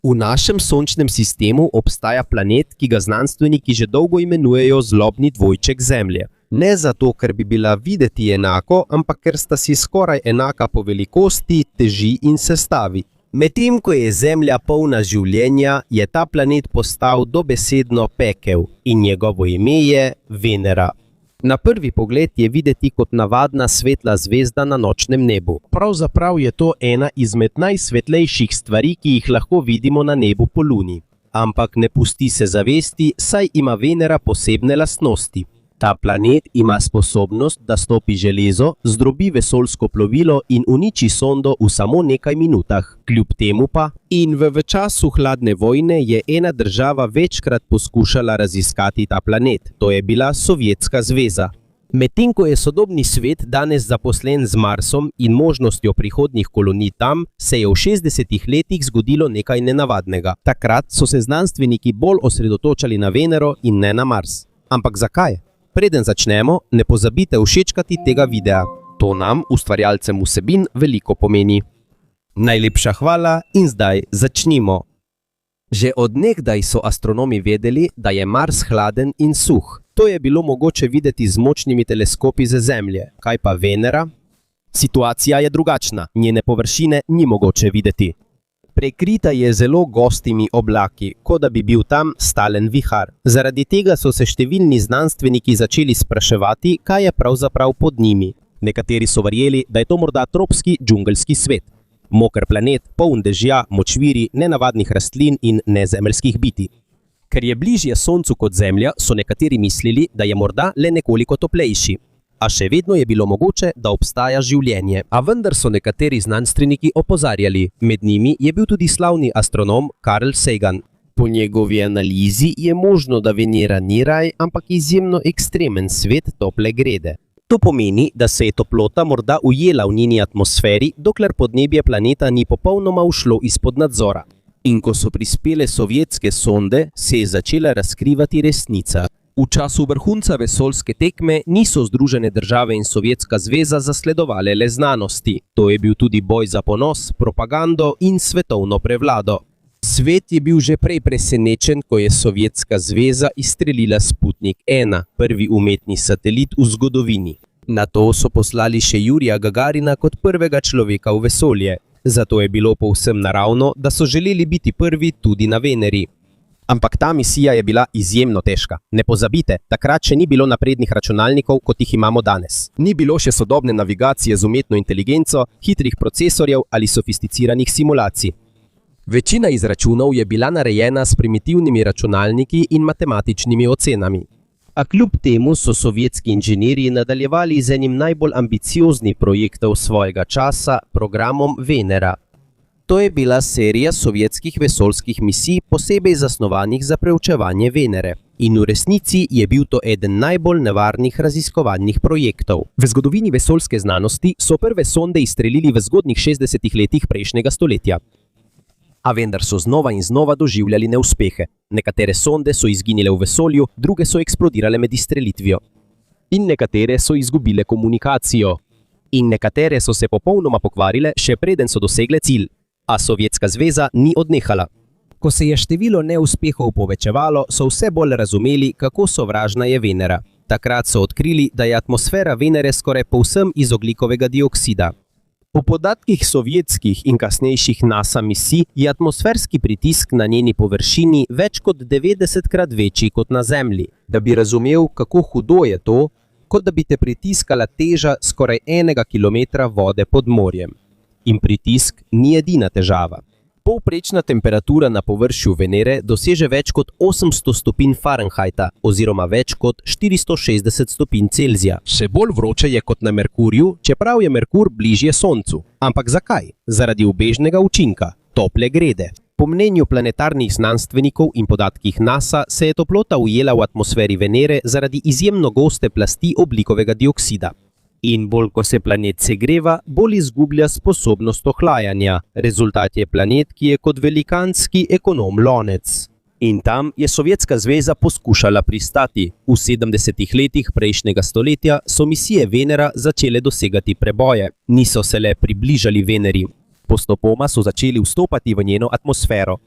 V našem sončnem sistemu obstaja planet, ki ga znanstveniki že dolgo imenujejo zlobni dvojček Zemlje. Ne zato, ker bi bila videti enako, ampak ker sta si skoraj enaka po velikosti, teži in sestavi. Medtem ko je Zemlja polna življenja, je ta planet postal dobesedno pekel in njegovo ime je Venera. Na prvi pogled je videti kot navadna svetla zvezda na nočnem nebu. Pravzaprav je to ena izmed najsvetlejših stvari, ki jih lahko vidimo na nebu po Luni. Ampak ne pusti se zavesti, saj ima Venera posebne lastnosti. Ta planet ima sposobnost, da stopi železo, zdrobi vesoljsko plovilo in uniči sondo v samo nekaj minutah. Kljub temu pa, in v času hladne vojne je ena država večkrat poskušala raziskati ta planet, to je bila Sovjetska zveza. Medtem ko je sodobni svet danes zaposlen z Marsom in možnostjo prihodnjih kolonij tam, se je v 60 letih zgodilo nekaj nenavadnega. Takrat so se znanstveniki bolj osredotočali na Venero in ne na Mars. Ampak zakaj? Preden začnemo, ne pozabite všečkati tega videa. To nam, ustvarjalcem vsebin, veliko pomeni. Najlepša hvala in zdaj začnimo. Že od nekdaj so astronomi vedeli, da je Mars hladen in suh. To je bilo mogoče videti z močnimi teleskopi ze Zemlje. Kaj pa Venera? Situacija je drugačna, njene površine ni mogoče videti. Prekrita je zelo gostimi oblaki, kot da bi bil tam stalen vihar. Zaradi tega so se številni znanstveniki začeli spraševati, kaj je pravzaprav pod njimi. Nekateri so verjeli, da je to morda tropski džungelski svet. Moker planet, poln dežja, močvirji, nenavadnih rastlin in nezemeljskih bitij. Ker je bližje Soncu kot Zemlja, so nekateri mislili, da je morda le nekoliko toplejši. A še vedno je bilo mogoče, da obstaja življenje. A vendar so nekateri znanstveniki opozarjali. Med njimi je bil tudi slavni astronom Carl Sagan. Po njegovi analizi je možno, da Venera ni raj, ampak izjemno ekstremen svet tople grede. To pomeni, da se je toplota morda ujela v njeni atmosferi, dokler podnebje planeta ni popolnoma ušlo izpod nadzora. In ko so prispele sovjetske sonde, se je začela razkrivati resnica. V času vrhunca vesoljske tekme niso Združene države in Sovjetska zveza zasledovale le znanosti. To je bil tudi boj za ponos, propagando in svetovno prevlado. Svet je bil že prej presenečen, ko je Sovjetska zveza izstrelila Sputnik 1, prvi umetni satelit v zgodovini. Nato so poslali še Jurija Gagarina kot prvega človeka v vesolje. Zato je bilo povsem naravno, da so želeli biti prvi tudi na Veneri. Ampak ta misija je bila izjemno težka. Ne pozabite, takrat še ni bilo naprednih računalnikov, kot jih imamo danes. Ni bilo še sodobne navigacije z umetno inteligenco, hitrih procesorjev ali sofisticiranih simulacij. Večina izračunov je bila narejena s primitivnimi računalniki in matematičnimi ocenami. A kljub temu so sovjetski inženirji nadaljevali z enim najbolj ambicioznih projektov svojega časa, programom Venera. To je bila serija sovjetskih vesoljskih misij, posebej zasnovanih za preučevanje Venere. In v resnici je bil to eden najbolj nevarnih raziskovalnih projektov. V zgodovini vesoljske znanosti so prve sonde izstrelili v zgodnjih 60 letih prejšnjega stoletja. A vendar so znova in znova doživljali neuspehe. Nekatere sonde so izginile v vesolju, druge so eksplodirale med izstrelitvijo. In nekatere so izgubile komunikacijo. In nekatere so se popolnoma pokvarile, še preden so dosegle cilj. A Sovjetska zveza ni odnehala. Ko se je število neuspehov povečevalo, so vse bolj razumeli, kako sovražna je Venera. Takrat so odkrili, da je atmosfera Venere skoraj povsem iz ogljikovega dioksida. Po podatkih sovjetskih in kasnejših NASA misij je atmosferski pritisk na njeni površini več kot 90krat večji kot na Zemlji. Da bi razumel, kako hudo je to, kot da bi te pritiskala teža skoraj 1 kilometra vode pod morjem. In pritisk ni edina težava. Povprečna temperatura na površju Venere doseže več kot 800 stopinj Fahrenheita oziroma več kot 460 stopinj Celzija. Še bolj vroče je kot na Merkurju, čeprav je Merkur bližje Soncu. Ampak zakaj? Zaradi ubežnega učinka, tople grede. Po mnenju planetarnih znanstvenikov in podatkih NASA se je toplota ujela v atmosferi Venere zaradi izjemno goste plasti ogljikovega dioksida. In bolj ko se planet segreva, bolj izgublja sposobnost ohlajanja. Rezultat je planet, ki je kot velikanski ekonom lonec. In tam je Sovjetska zveza poskušala pristati. V 70 letih prejšnjega stoletja so misije Venera začele dosegati preboje. Niso se le približali Veneri. Postopoma so začeli vstopati v njeno atmosfero.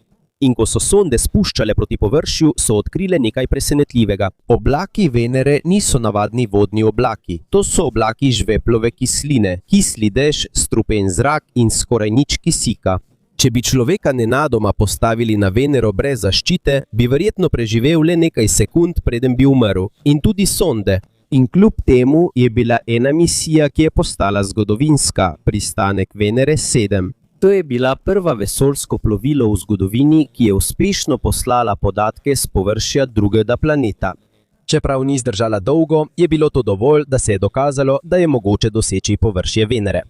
In ko so sonde spuščale proti površju, so odkrile nekaj presenetljivega. Oblaki Venere niso navadni vodni oblaki. To so oblaki žveplove kisline, kisli dež, strupen zrak in skoraj nič kisika. Če bi človeka nenadoma postavili na Venero brez zaščite, bi verjetno preživel le nekaj sekund, preden bi umrl. In tudi sonde. In kljub temu je bila ena misija, ki je postala zgodovinska, pristanek Venere 7. To je bila prva vesoljsko plovilo v zgodovini, ki je uspešno poslala podatke s površja drugega planeta. Čeprav ni zdržala dolgo, je bilo to dovolj, da se je dokazalo, da je mogoče doseči površje Venere.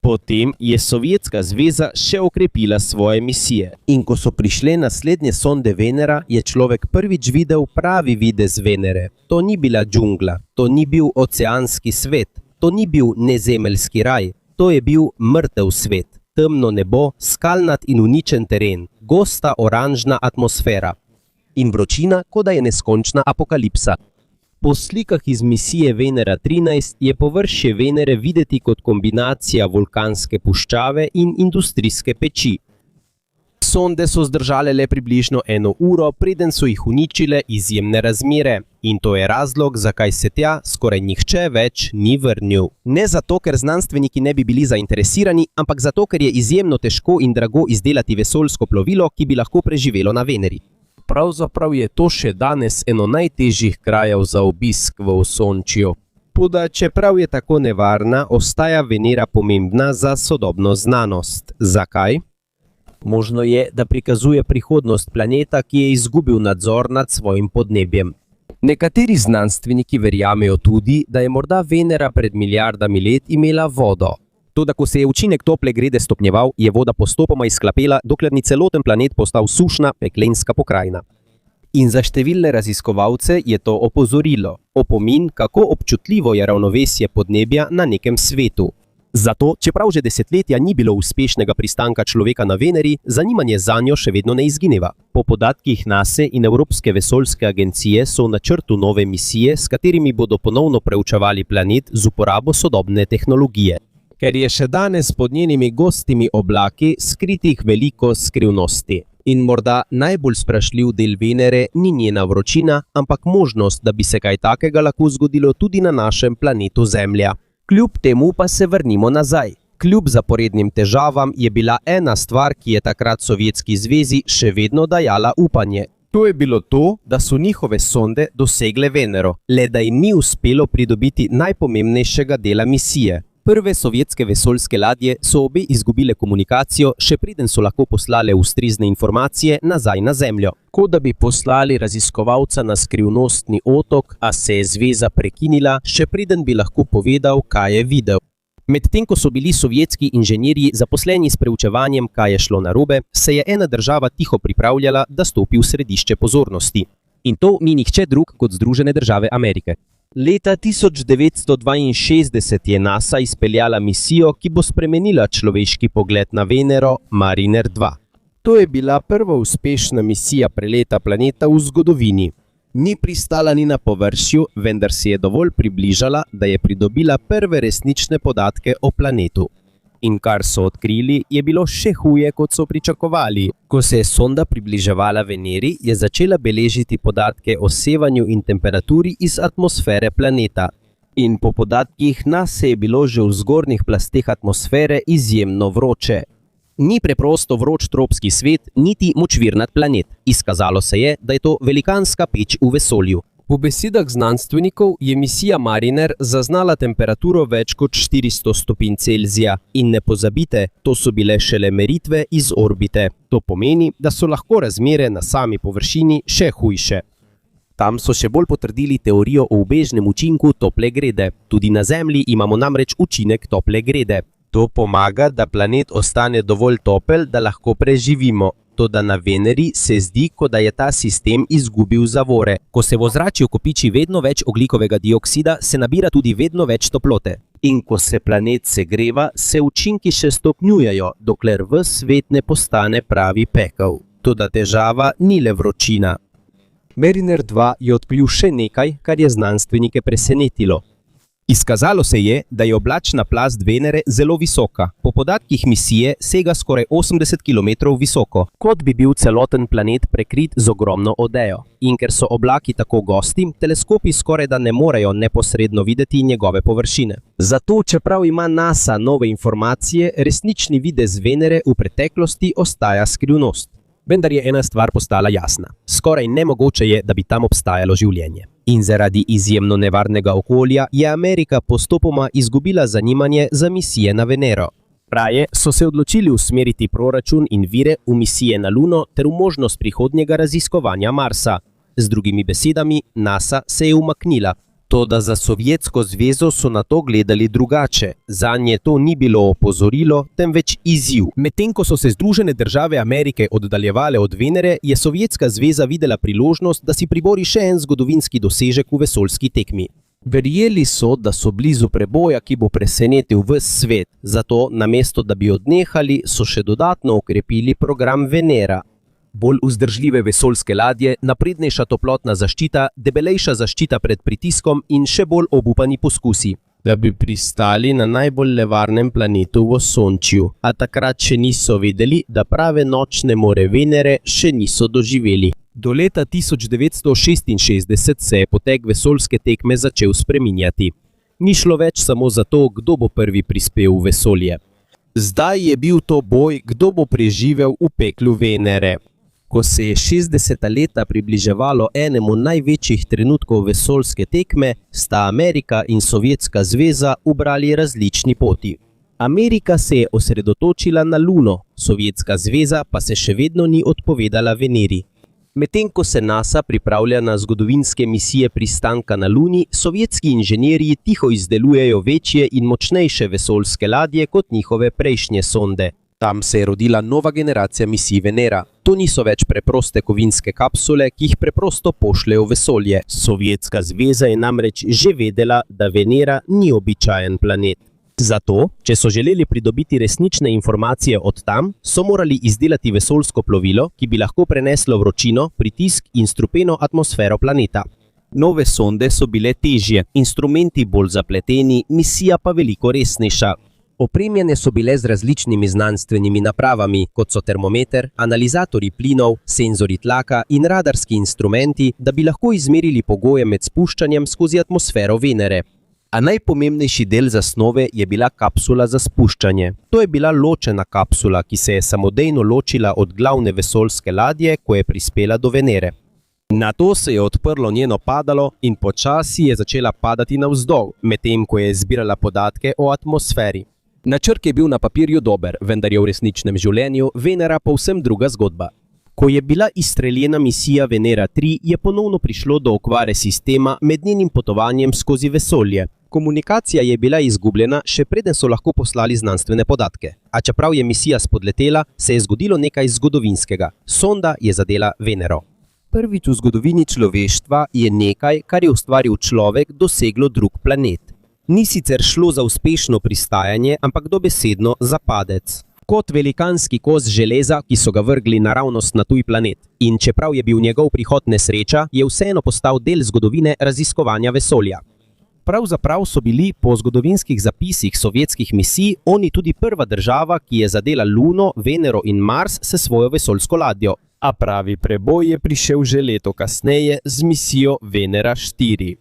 Potem je Sovjetska zveza še okrepila svoje misije. In ko so prišle naslednje sonde Venera, je človek prvič videl pravi videz Venere. To ni bila džungla, to ni bil oceanski svet, to ni bil nezemeljski raj, to je bil mrtev svet. Temno nebo, skalnat in uničen teren, gosta oranžna atmosfera in vročina, kot da je neskončna apokalipsa. Po slikah iz misije Venera 13 je površje Venere videti kot kombinacija vulkanske puščave in industrijske peči. Sonde so zdržale le približno 1 uro, preden so jih uničile izjemne razmere. In to je razlog, zakaj se tja skoraj nihče več ni vrnil. Ne zato, ker znanstveniki ne bi bili zainteresirani, ampak zato, ker je izjemno težko in drago izdelati vesoljsko plovilo, ki bi lahko preživelo na Veneri. Pravzaprav je to še danes eno najtežjih krajev za obisk v Osončju. Toda čeprav je tako nevarna, ostaja Venera pomembna za sodobno znanost. Zakaj? Možno je, da prikazuje prihodnost planeta, ki je izgubil nadzor nad svojim podnebjem. Nekateri znanstveniki verjamejo tudi, da je morda Venera pred milijardami let imela vodo. Toda ko se je učinek tople grede stopnjeval, je voda postopoma izhlapela, dokler ni celoten planet postal sušna, peklenska pokrajina. In za številne raziskovalce je to opozorilo, opomin, kako občutljivo je ravnovesje podnebja na nekem svetu. Zato, čeprav že desetletja ni bilo uspešnega pristanka človeka na Veneri, zanimanje zanjo še vedno ne izgineva. Po podatkih NASA in Evropske vesoljske agencije so v načrtu nove misije, s katerimi bodo ponovno preučevali planet z uporabo sodobne tehnologije. Ker je še danes pod njenimi gostimi oblaki skritih veliko skrivnosti. In morda najbolj sprašljiv del Venere ni njena vročina, ampak možnost, da bi se kaj takega lahko zgodilo tudi na našem planetu Zemlja. Kljub temu pa se vrnimo nazaj. Kljub zaporednim težavam je bila ena stvar, ki je takrat Sovjetski zvezi še vedno dajala upanje. To je bilo to, da so njihove sonde dosegle Venero, le da jim ni uspelo pridobiti najpomembnejšega dela misije. Prve sovjetske vesoljske ladje so obe izgubile komunikacijo, še preden so lahko poslale ustrezne informacije nazaj na Zemljo. Kot da bi poslali raziskovalca na skrivnostni otok, a se je zveza prekinila, še preden bi lahko povedal, kaj je videl. Medtem ko so bili sovjetski inženirji zaposleni s preučevanjem, kaj je šlo narobe, se je ena država tiho pripravljala, da stopi v središče pozornosti. In to ni nihče drug kot Združene države Amerike. Leta 1962 je NASA izpeljala misijo, ki bo spremenila človeški pogled na Venero, Mariner 2. To je bila prva uspešna misija preleta planeta v zgodovini. Ni pristala ni na površju, vendar se je dovolj približala, da je pridobila prve resnične podatke o planetu. In kar so odkrili, je bilo še huje, kot so pričakovali. Ko se je sonda približevala Veneri, je začela beležiti podatke o sevanju in temperaturi iz atmosfere planeta. In po podatkih NASA je bilo že v zgornjih plasteh atmosfere izjemno vroče. Ni preprosto vroč tropski svet, niti močvirnat planet. Izkazalo se je, da je to velikanska peč v vesolju. Po besedah znanstvenikov je misija Mariner zaznala temperaturo več kot 400 stopinj Celzija. In ne pozabite, to so bile šele meritve iz orbite. To pomeni, da so lahko razmere na sami površini še hujše. Tam so še bolj potrdili teorijo o ubežnem učinku tople grede. Tudi na Zemlji imamo namreč učinek tople grede. To pomaga, da planet ostane dovolj topel, da lahko preživimo. Toda na Veneri se zdi, kot da je ta sistem izgubil zavore. Ko se v ozračju kopiči vedno več ogljikovega dioksida, se nabira tudi vedno več toplote. In ko se planet segreva, se učinki še stopnjujejo, dokler ves svet ne postane pravi pekel. Toda težava ni le vročina. Mariner 2 je odkril še nekaj, kar je znanstvenike presenetilo. Izkazalo se je, da je oblačna plast Venere zelo visoka. Po podatkih misije sega skoraj 80 km visoko, kot bi bil celoten planet prekrit z ogromno odejo. In ker so oblaki tako gosti, teleskopi skorajda ne morejo neposredno videti njegove površine. Zato, čeprav ima NASA nove informacije, resnični videz Venere v preteklosti ostaja skrivnost. Vendar je ena stvar postala jasna. Skoraj nemogoče je, da bi tam obstajalo življenje. In zaradi izjemno nevarnega okolja je Amerika postopoma izgubila zanimanje za misije na Venero. Raje so se odločili usmeriti proračun in vire v misije na Luno ter v možnost prihodnjega raziskovanja Marsa. Z drugimi besedami, NASA se je umaknila. Toda za Sovjetsko zvezo so na to gledali drugače. Zanje to ni bilo opozorilo, temveč izziv. Medtem ko so se Združene države Amerike oddaljevale od Venere, je Sovjetska zveza videla priložnost, da si pribori še en zgodovinski dosežek v vesoljski tekmi. Verjeli so, da so blizu preboja, ki bo presenetil ves svet. Zato, namesto da bi odnehali, so še dodatno okrepili program Venera. Bolj vzdržljive vesoljske ladje, naprednejša toplotna zaščita, debelejša zaščita pred pritiskom in še bolj obupani poskusi, da bi pristali na najbolj nevarnem planetu v Osončju. A takrat še niso vedeli, da prave nočne more Venere še niso doživeli. Do leta 1966 se je potek vesoljske tekme začel spreminjati. Ni šlo več samo za to, kdo bo prvi prispel v vesolje. Zdaj je bil to boj, kdo bo preživel v peklu Venere. Ko se je 60. leta približevalo enemu največjih trenutkov vesoljske tekme, sta Amerika in Sovjetska zveza ubrali različni poti. Amerika se je osredotočila na Luno, Sovjetska zveza pa se še vedno ni odpovedala Veneri. Medtem ko se NASA pripravlja na zgodovinske misije pristanka na Luni, sovjetski inženirji tiho izdelujejo večje in močnejše vesoljske ladje kot njihove prejšnje sonde. Tam se je rodila nova generacija misij Venera. To niso več preproste kovinske kapsule, ki jih preprosto pošljejo v vesolje. Sovjetska zveza je namreč že vedela, da Venera ni običajen planet. Zato, če so želeli pridobiti resnične informacije od tam, so morali izdelati vesoljsko plovilo, ki bi lahko preneslo vročino, pritisk in strupeno atmosfero planeta. Nove sonde so bile težje, instrumenti bolj zapleteni, misija pa veliko resnejša. Opremljene so bile z različnimi znanstvenimi napravami, kot so termometer, analizatorji plinov, senzori tlaka in radarski instrumenti, da bi lahko izmerili pogoje med spuščanjem skozi atmosfero Venere. A najpomembnejši del zasnove je bila kapsula za spuščanje. To je bila ločena kapsula, ki se je samodejno ločila od glavne vesoljske ladje, ko je prispela do Venere. Nato se je odprlo njeno padalo in počasi je začela padati navzdol, medtem ko je zbirala podatke o atmosferi. Načrt je bil na papirju dober, vendar je v resničnem življenju Venera povsem druga zgodba. Ko je bila izstreljena misija Venera 3, je ponovno prišlo do okvare sistema med njenim potovanjem skozi vesolje. Komunikacija je bila izgubljena, še preden so lahko poslali znanstvene podatke. A čeprav je misija spodletela, se je zgodilo nekaj zgodovinskega. Sonda je zadela Venero. Prvič v zgodovini človeštva je nekaj, kar je ustvaril človek, doseglo drug planet. Ni sicer šlo za uspešno pristajanje, ampak dobesedno za padec. Kot velikanski kos železa, ki so ga vrgli naravnost na tuj planet. In čeprav je bil njegov prihod nesreča, je vseeno postal del zgodovine raziskovanja vesolja. Pravzaprav so bili po zgodovinskih zapisih sovjetskih misij oni tudi prva država, ki je zadela Luno, Venero in Mars s svojo vesoljsko ladjo. A pravi preboj je prišel že leto kasneje z misijo Venera 4.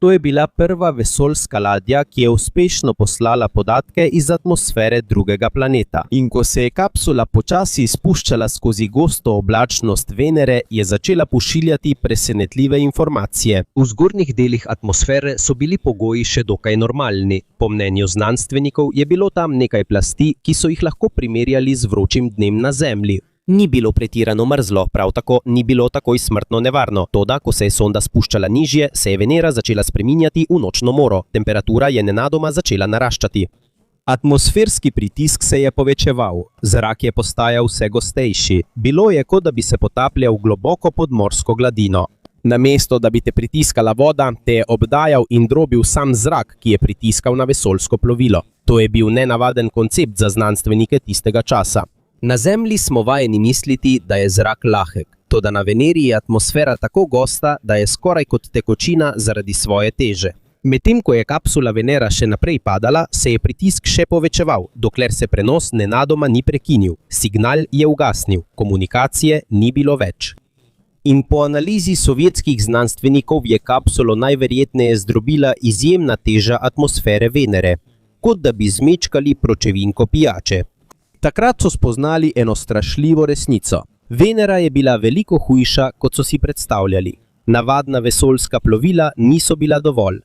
To je bila prva vesoljska ladja, ki je uspešno poslala podatke iz atmosfere drugega planeta. In ko se je kapsula počasi spuščala skozi gosto oblačnost Venere, je začela pošiljati presenetljive informacije. V zgornjih delih atmosfere so bili pogoji še dokaj normalni. Po mnenju znanstvenikov je bilo tam nekaj plasti, ki so jih lahko primerjali z vročim dnem na Zemlji. Ni bilo pretirano mrzlo, prav tako ni bilo takoj smrtno nevarno. Toda, ko se je sonda spuščala nižje, se je Venera začela spreminjati v nočno moro. Temperatura je nenadoma začela naraščati. Atmosferski pritisk se je povečeval. Zrak je postajal vse gostejši. Bilo je, kot da bi se potapljal globoko pod morsko gladino. Namesto, da bi te pritiskala voda, te je obdajal in drobil sam zrak, ki je pritiskal na vesoljsko plovilo. To je bil nenavaden koncept za znanstvenike tistega časa. Na Zemlji smo vajeni misliti, da je zrak lahek, toda na Veneri je atmosfera tako gosta, da je skoraj kot tekočina zaradi svoje teže. Medtem ko je kapsula Venera še naprej padala, se je pritisk še povečeval, dokler se prenos nenadoma ni prekinil. Signal je ugasnil, komunikacije ni bilo več. In po analizi sovjetskih znanstvenikov je kapsulo najverjetneje zdrobila izjemna teža atmosfere Venere, kot da bi zmečkali pločevinko pijače. Takrat so spoznali eno strašljivo resnico. Venera je bila veliko hujša, kot so si predstavljali. Navadna vesoljska plovila niso bila dovolj.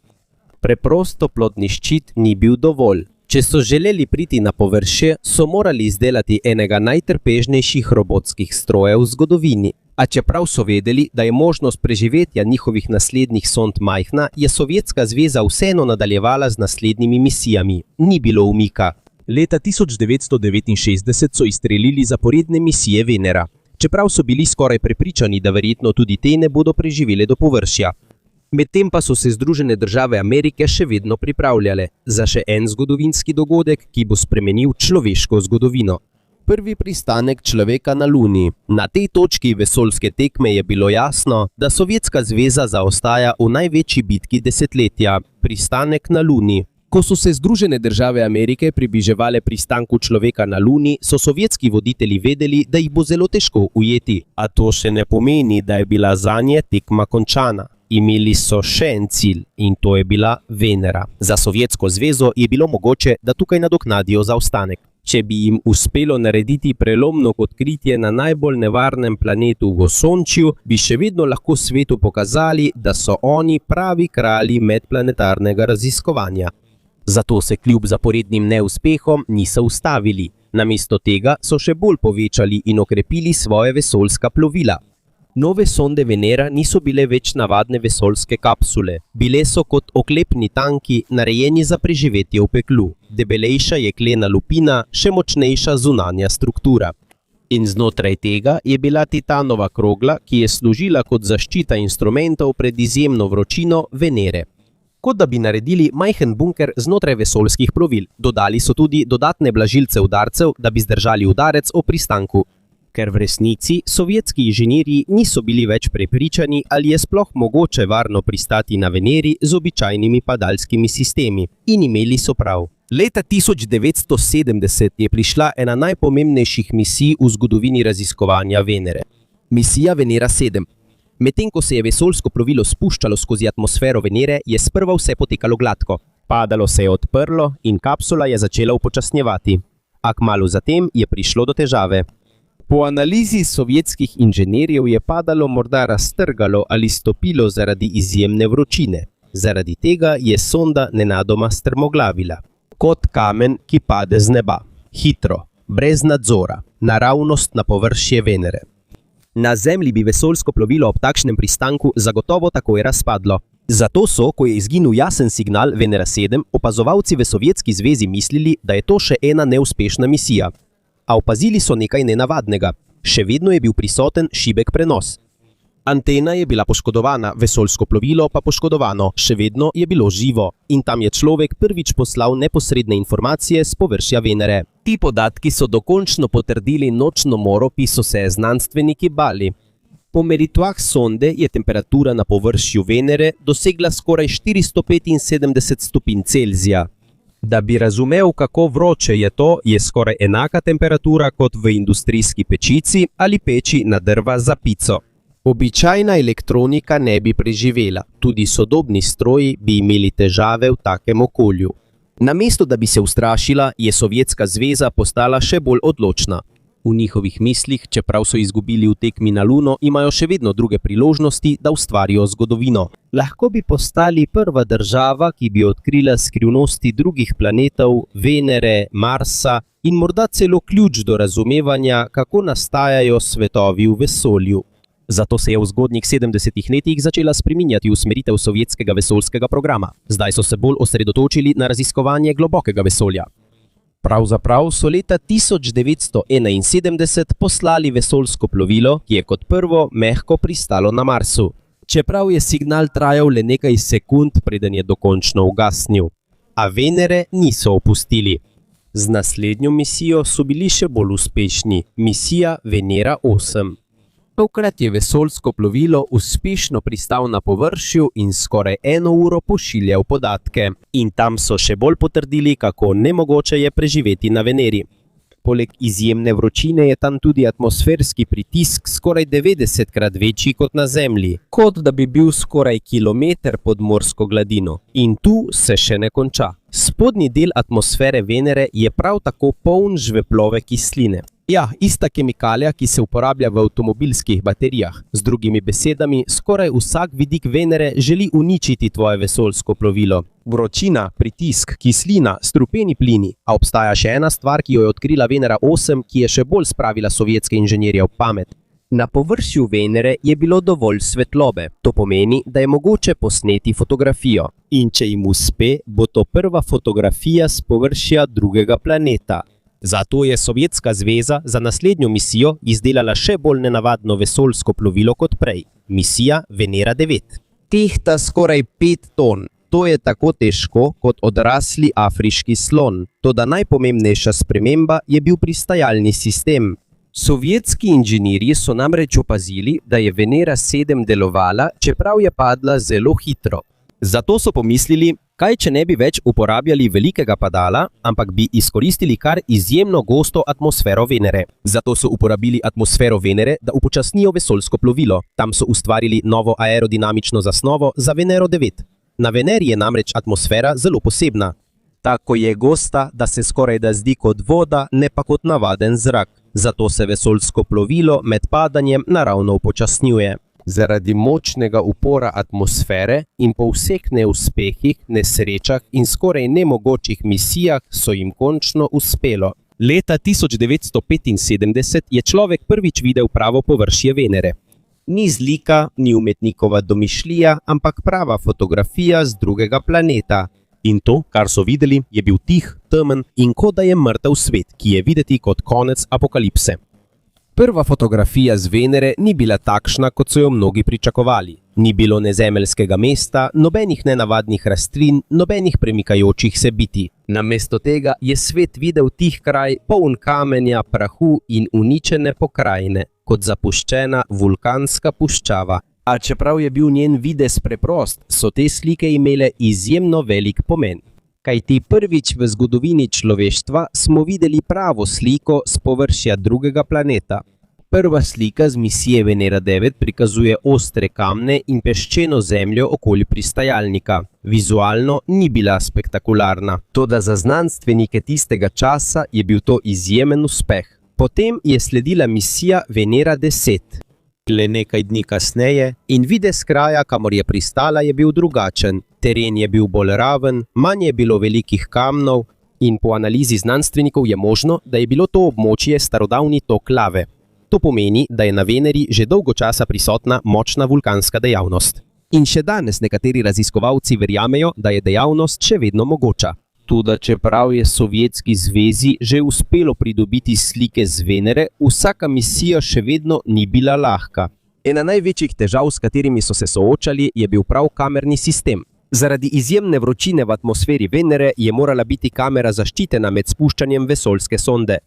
Preprosto toplotni ščit ni bil dovolj. Če so želeli priti na površje, so morali izdelati enega najtrpežnejših robotskih strojev v zgodovini. A čeprav so vedeli, da je možnost preživetja njihovih naslednjih sond majhna, je Sovjetska zveza vseeno nadaljevala z naslednjimi misijami. Ni bilo umika. Leta 1969 so izstrelili zaporedne misije Venera, čeprav so bili skoraj prepričani, da verjetno tudi te ne bodo preživele do površja. Medtem pa so se Združene države Amerike še vedno pripravljale za še en zgodovinski dogodek, ki bo spremenil človeško zgodovino. Prvi pristanek človeka na Luni. Na tej točki vesoljske tekme je bilo jasno, da Sovjetska zveza zaostaja v največji bitki desetletja – pristanek na Luni. Ko so se Združene države Amerike približevale pristanku človeka na Luni, so sovjetski voditelji vedeli, da jih bo zelo težko ujeti. A to še ne pomeni, da je bila zanje tekma končana. Imeli so še en cilj in to je bila Venera. Za Sovjetsko zvezo je bilo mogoče, da tukaj nadoknadijo zaostanek. Če bi jim uspelo narediti prelomno odkritje na najbolj nevarnem planetu v Osončju, bi še vedno lahko svetu pokazali, da so oni pravi kralji medplanetarnega raziskovanja. Zato se kljub zaporednim neuspehom niso ustavili. Namesto tega so še bolj povečali in okrepili svoje vesoljska plovila. Nove sonde Venera niso bile več navadne vesoljske kapsule. Bile so kot oklepni tanki, narejeni za preživetje v peklu. Debelejša jeklena lupina, še močnejša zunanja struktura. In znotraj tega je bila titanova krogla, ki je služila kot zaščita instrumentov pred izjemno vročino Venere. Kot da bi naredili majhen bunker znotraj vesoljskih plovil. Dodali so tudi dodatne blažilce udarcev, da bi zdržali udarec ob pristanku. Ker v resnici sovjetski inženirji niso bili več prepričani, ali je sploh mogoče varno pristati na Veneri z običajnimi padalskimi sistemi. In imeli so prav. Leta 1970 je prišla ena najpomembnejših misij v zgodovini raziskovanja Venere. Misija Venera 7. Medtem ko se je vesoljsko plovilo spuščalo skozi atmosfero Venere, je sprva vse potekalo gladko. Padalo se je odprlo in kapsula je začela upočasnjevati. A kmalu zatem je prišlo do težave. Po analizi sovjetskih inženirjev je padalo morda raztrgalo ali stopilo zaradi izjemne vročine. Zaradi tega je sonda nenadoma strmoglavila. Kot kamen, ki pade z neba. Hitro, brez nadzora, naravnost na površje Venere. Na Zemlji bi vesoljsko plovilo ob takšnem pristanku zagotovo takoj razpadlo. Zato so, ko je izginil jasen signal Venera 7, opazovalci v Sovjetski zvezi mislili, da je to še ena neuspešna misija. A opazili so nekaj nenavadnega. Še vedno je bil prisoten šibek prenos. Antena je bila poškodovana, vesoljsko plovilo pa poškodovano, še vedno je bilo živo. In tam je človek prvič poslal neposredne informacije s površja Venere. Ti podatki so dokončno potrdili nočno moro, ki so se znanstveniki bali. Po meritvah sonde je temperatura na površju Venere dosegla skoraj 475 stopinj Celzija. Da bi razumel, kako vroče je to, je skoraj enaka temperatura kot v industrijski pečici ali peči na drva za pico. Običajna elektronika ne bi preživela, tudi sodobni stroji bi imeli težave v takem okolju. Namesto da bi se ustrašila, je Sovjetska zveza postala še bolj odločna. V njihovih mislih, čeprav so izgubili v tekmi na Luno, imajo še vedno druge priložnosti, da ustvarijo zgodovino. Lahko bi postali prva država, ki bi odkrila skrivnosti drugih planetov, Venere, Marsa in morda celo ključ do razumevanja, kako nastajajo svetovi v vesolju. Zato se je v zgodnjih 70-ih letih začela spreminjati usmeritev sovjetskega vesoljskega programa. Zdaj so se bolj osredotočili na raziskovanje globokega vesolja. Pravzaprav so leta 1971 poslali vesoljsko plovilo, ki je kot prvo mehko pristalo na Marsu. Čeprav je signal trajal le nekaj sekund, preden je dokončno ugasnil. A Venere niso opustili. Z naslednjo misijo so bili še bolj uspešni. Misija Venera 8. Tokrat je vesoljsko plovilo uspešno pristal na površju in skoraj 1 uro pošiljal podatke. In tam so še bolj potrdili, kako nemogoče je preživeti na Veneri. Poleg izjemne vročine je tam tudi atmosferski pritisk skoraj 90-krat večji kot na Zemlji, kot da bi bil skoraj kilometer pod morsko gladino. In tu se še ne konča. Spodnji del atmosfere Venere je prav tako poln žveplove kisline. Ja, ista kemikalija, ki se uporablja v avtomobilskih baterijah. Z drugimi besedami, skoraj vsak vidik Venere želi uničiti tvoje vesoljsko plovilo. Vročina, pritisk, kislina, strupeni plini. A obstaja še ena stvar, ki jo je odkrila Venera 8, ki je še bolj spravila sovjetske inženirje v pamet. Na površju Venere je bilo dovolj svetlobe. To pomeni, da je mogoče posneti fotografijo. In če jim uspe, bo to prva fotografija s površja drugega planeta. Zato je Sovjetska zveza za naslednjo misijo izdelala še bolj nenavadno vesoljsko plovilo kot prej. Misija Venera 9. Tehta skoraj 5 ton. To je tako težko kot odrasli afriški slon. Toda najpomembnejša sprememba je bil pristajalni sistem. Sovjetski inženirji so namreč opazili, da je Venera 7 delovala, čeprav je padla zelo hitro. Zato so pomislili, kaj če ne bi več uporabljali velikega padala, ampak bi izkoristili kar izjemno gosto atmosfero Venere. Zato so uporabili atmosfero Venere, da upočasnijo vesoljsko plovilo. Tam so ustvarili novo aerodinamično zasnovo za Venero 9. Na Veneri je namreč atmosfera zelo posebna. Tako je gosta, da se skoraj da zdi kot voda, ne pa kot navaden zrak. Zato se vesoljsko plovilo med padanjem naravno upočasnjuje. Zaradi močnega upora atmosfere in po vseh neuspehih, nesrečah in skoraj nemogočih misijah so jim končno uspelo. Leta 1975 je človek prvič videl pravo površje Venere. Ni zlika, ni umetnikova domišljija, ampak prava fotografija z drugega planeta. In to, kar so videli, je bil tih, temen in kot da je mrtev svet, ki je videti kot konec apokalipse. Prva fotografija z Venere ni bila takšna, kot so jo mnogi pričakovali. Ni bilo nezemeljskega mesta, nobenih nenavadnih rastlin, nobenih premikajočih se bitij. Namesto tega je svet videl tih kraj, poln kamenja, prahu in uničene pokrajine, kot zapuščena vulkanska puščava. A čeprav je bil njen videz preprost, so te slike imele izjemno velik pomen. Kajti prvič v zgodovini človeštva smo videli pravo sliko s površja drugega planeta. Prva slika z misije Venera 9 prikazuje ostre kamne in peščeno zemljo okoli pristajalnika. Vizualno ni bila spektakularna, toda za znanstvenike tistega časa je bil to izjemen uspeh. Potem je sledila misija Venera 10. Le nekaj dni kasneje in videz kraja, kamor je pristala, je bil drugačen. Teren je bil bolj raven, manj je bilo velikih kamnov in po analizi znanstvenikov je možno, da je bilo to območje starodavni tok lave. To pomeni, da je na Veneri že dolgo časa prisotna močna vulkanska dejavnost. In še danes nekateri raziskovalci verjamejo, da je dejavnost še vedno mogoča. Toda čeprav je Sovjetski zvezi že uspelo pridobiti slike z Venere, vsaka misija še vedno ni bila lahka. Ena največjih težav, s katerimi so se soočali, je bil prav kamerni sistem. Zaradi izjemne vročine v atmosferi Venere je morala biti kamera zaščitena med spuščanjem vesoljske sonde.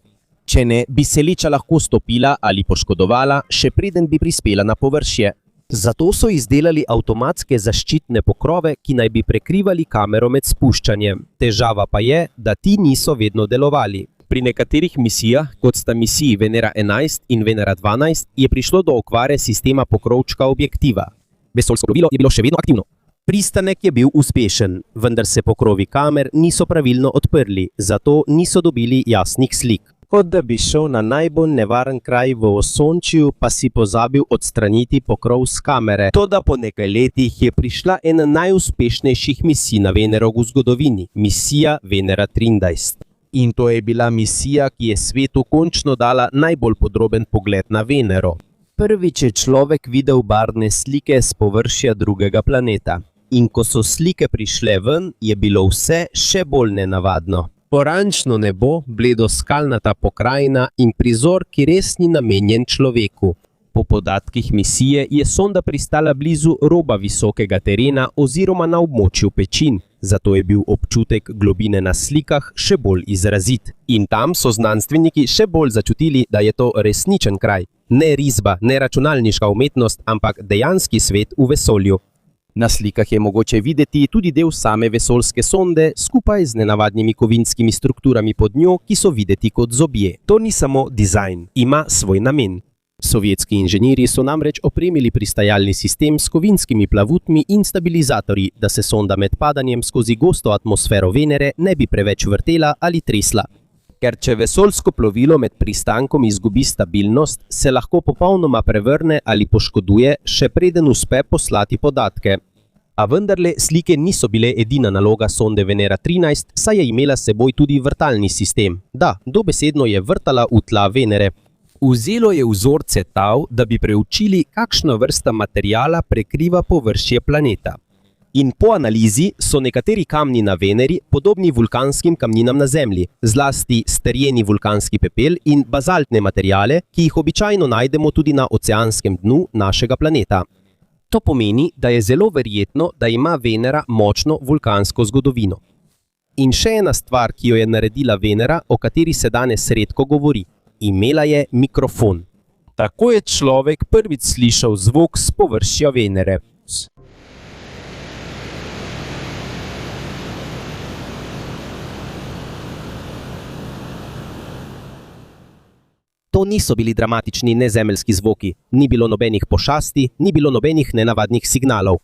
Če ne, bi se leča lahko stopila ali poškodovala, še preden bi prispela na površje. Zato so izdelali avtomatske zaščitne pokrove, ki naj bi prekrivali kamero med spuščanjem. Težava pa je, da ti niso vedno delovali. Pri nekaterih misijah, kot sta misiji Venera 11 in Venera 12, je prišlo do okvare sistema pokrovčka objektiva. Vesoljsko plovilo je bilo še vedno aktivno. Pristanek je bil uspešen, vendar se pokrovi kamer niso pravilno odprli, zato niso dobili jasnih slik. Kot da bi šel na najbolj nevaren kraj v Osončju, pa si pozabil odstraniti pokrov s kamere. Toda po nekaj letih je prišla ena najuspešnejših misij na Venero v zgodovini, misija Venera 13. In to je bila misija, ki je svetu končno dala najbolj podroben pogled na Venero. Prvič je človek videl barvne slike s površja drugega planeta. In ko so slike prišle ven, je bilo vse še bolj nenavadno. Oranžno nebo, bledo skalnata pokrajina in prizor, ki res ni namenjen človeku. Po podatkih misije je sonda pristala blizu roba visokega terena oziroma na območju pečin, zato je bil občutek globine na slikah še bolj izrazit. In tam so znanstveniki še bolj začutili, da je to resničen kraj. Ne risba, ne računalniška umetnost, ampak dejanski svet v vesolju. Na slikah je mogoče videti tudi del same vesoljske sonde skupaj z nenavadnimi kovinskimi strukturami pod njo, ki so videti kot zobje. To ni samo dizajn, ima svoj namen. Sovjetski inženirji so namreč opremili pristajalni sistem s kovinskimi plavutmi in stabilizatorji, da se sonda med padanjem skozi gosto atmosfero Venere ne bi preveč vrtela ali tresla. Ker če vesoljsko plovilo med pristankom izgubi stabilnost, se lahko popolnoma prevrne ali poškoduje, še preden uspe poslati podatke. A vendarle slike niso bile edina naloga sonde Venera 13, saj je imela s seboj tudi vrtalni sistem. Da, dobesedno je vrtala v tla Venere. Vzelo je vzorce tal, da bi preučili, kakšna vrsta materiala prekriva površje planeta. In po analizi so nekateri kamni na Veneri podobni vulkanskim kamninam na Zemlji, zlasti strjeni vulkanski pepel in bazaltne materiale, ki jih običajno najdemo tudi na oceanskem dnu našega planeta. To pomeni, da je zelo verjetno, da ima Venera močno vulkansko zgodovino. In še ena stvar, ki jo je naredila Venera, o kateri se danes redko govori. Imela je mikrofon. Tako je človek prvič slišal zvok s površja Venere. To niso bili dramatični nezemeljski zvoki, ni bilo nobenih pošasti, ni bilo nobenih nenavadnih signalov.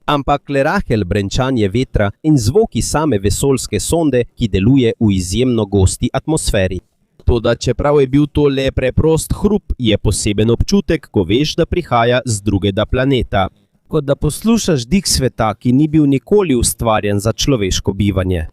Ampak le rahel brenčanje vetra in zvoki same vesoljske sonde, ki deluje v izjemno gosti atmosferi. Toda čeprav je bil to le preprost hrup, je poseben občutek, ko veš, da prihaja z drugega planeta. Kot da poslušaš dik sveta, ki ni bil nikoli ustvarjen za človeško bivanje.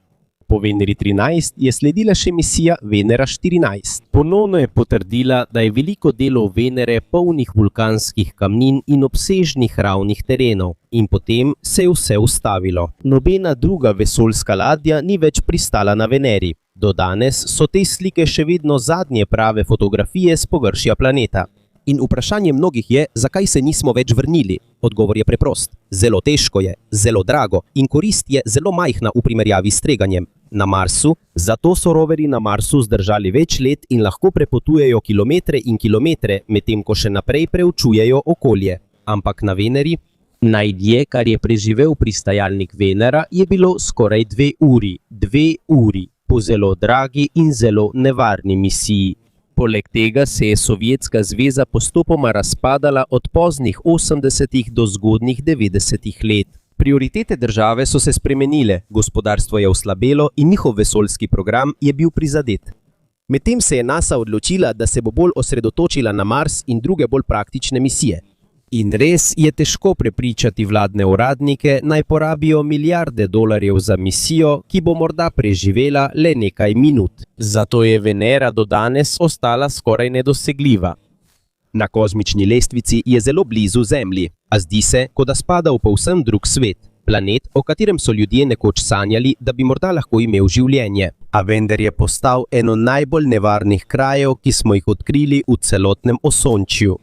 Po Veneri 13 je sledila še misija Venera 14. Ponovno je potrdila, da je veliko delov Venere polnih vulkanskih kamnin in obsežnih ravnih terenov. In potem se je vse ustavilo. Nobena druga vesoljska ladja ni več pristala na Veneri. Do danes so te slike še vedno zadnje prave fotografije s površja planeta. In vprašanje mnogih je, zakaj se nismo več vrnili. Odgovor je preprost. Zelo težko je, zelo drago in korist je zelo majhna v primerjavi s tveganjem. Na Marsu, zato so roverji na Marsu zdržali več let in lahko prepotujejo kilometre in kilometre, medtem ko še naprej preučujejo okolje. Ampak na Veneri? Najdlje, kar je preživel pristajalnik Venera, je bilo skoraj 2 uri. 2 uri. Po zelo dragi in zelo nevarni misiji. Poleg tega se je Sovjetska zveza postopoma razpadala od poznih 80. do zgodnjih 90. let. Prioritete države so se spremenile, gospodarstvo je oslabelo in njihov vesoljski program je bil prizadet. Medtem se je NASA odločila, da se bo bolj osredotočila na Mars in druge bolj praktične misije. In res je težko prepričati vladne uradnike, naj porabijo milijarde dolarjev za misijo, ki bo morda preživela le nekaj minut. Zato je Venera do danes ostala skoraj nedosegljiva. Na kozmični lestvici je zelo blizu Zemlji, a zdi se, kot da spada v povsem drug svet. Planet, o katerem so ljudje nekoč sanjali, da bi morda lahko imel življenje. A vendar je postal eno najbolj nevarnih krajev, ki smo jih odkrili v celotnem Osončju.